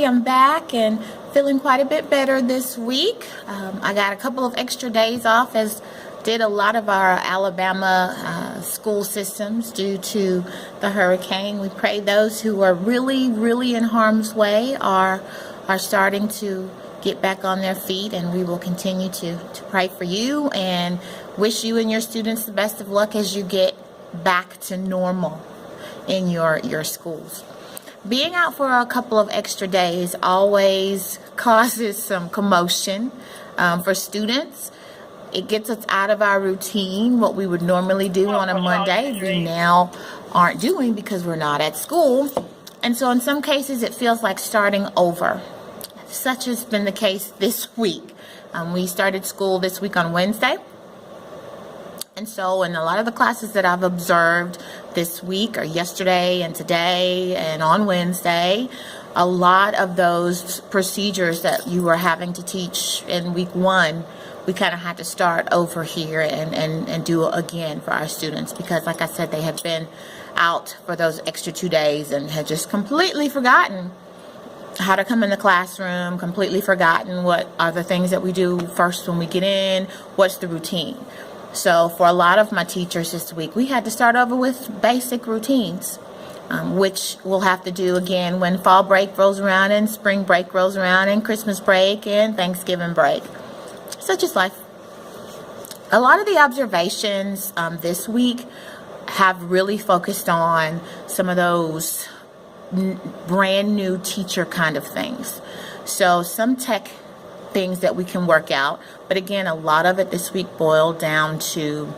am back and feeling quite a bit better this week. I got a couple of extra days off, as did a lot of our Alabama school systems due to the hurricane. We pray those who are really in harm's way are starting to get back on their feet, and we will continue to pray for you and wish you and your students the best of luck as you get back to normal in your schools. Being out for a couple of extra days always causes some commotion for students. It gets us out of our routine. What we would normally do on a Monday, we now aren't doing because we're not at school. And so in some cases, it feels like starting over. Such has been the case this week. We started school this week on Wednesday. And so in a lot of the classes that I've observed this week, or yesterday and today and on Wednesday, a lot of those procedures that you were having to teach in week one, we kind of had to start over here and do it again for our students, because like I said, they had been out for those extra 2 days and had just completely forgotten how to come in the classroom, completely forgotten what are the things that we do first when we get in, what's the routine. So for a lot of my teachers this week, we had to start over with basic routines, which we'll have to do again when fall break rolls around and spring break rolls around and Christmas break and Thanksgiving break. Such is life. A lot of the observations this week have really focused on some of those brand new teacher kind of things. So some tech things that we can work out, but again, a lot of it this week boiled down to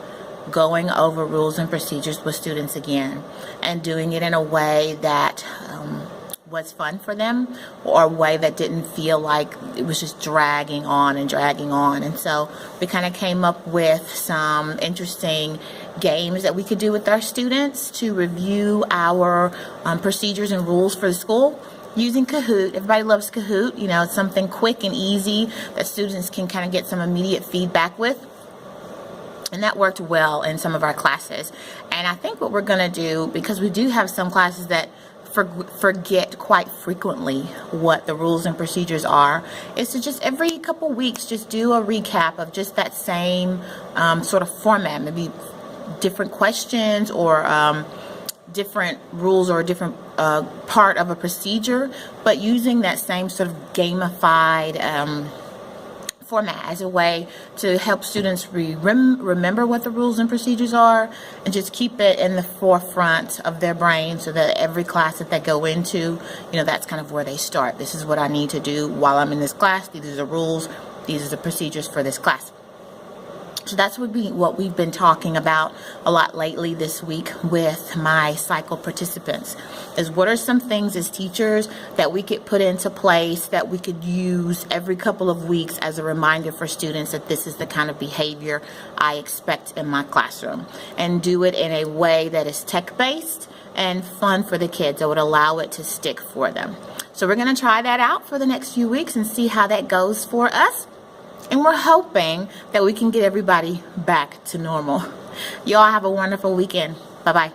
going over rules and procedures with students again, and doing it in a way that was fun for them, or a way that didn't feel like it was just dragging on. And so we kind of came up with some interesting games that we could do with our students to review our procedures and rules for the school using Kahoot. Everybody loves Kahoot. You know, it's something quick and easy that students can kind of get some immediate feedback with. And that worked well in some of our classes. And I think what we're going to do, because we do have some classes that forget quite frequently what the rules and procedures are, is to just every couple weeks just do a recap of just that same sort of format, maybe different questions or different rules or a different part of a procedure, but using that same sort of gamified format as a way to help students remember what the rules and procedures are, and just keep it in the forefront of their brain, so that every class that they go into, you know, that's kind of where they start. This is what I need to do while I'm in this class. These are the rules. These are the procedures for this class. So that's what we've been talking about a lot lately this week with my cycle participants, is what are some things as teachers that we could put into place that we could use every couple of weeks as a reminder for students that this is the kind of behavior I expect in my classroom, and do it in a way that is tech-based and fun for the kids that would allow it to stick for them. So we're going to try that out for the next few weeks and see how that goes for us. And we're hoping that we can get everybody back to normal. Y'all have a wonderful weekend. Bye-bye.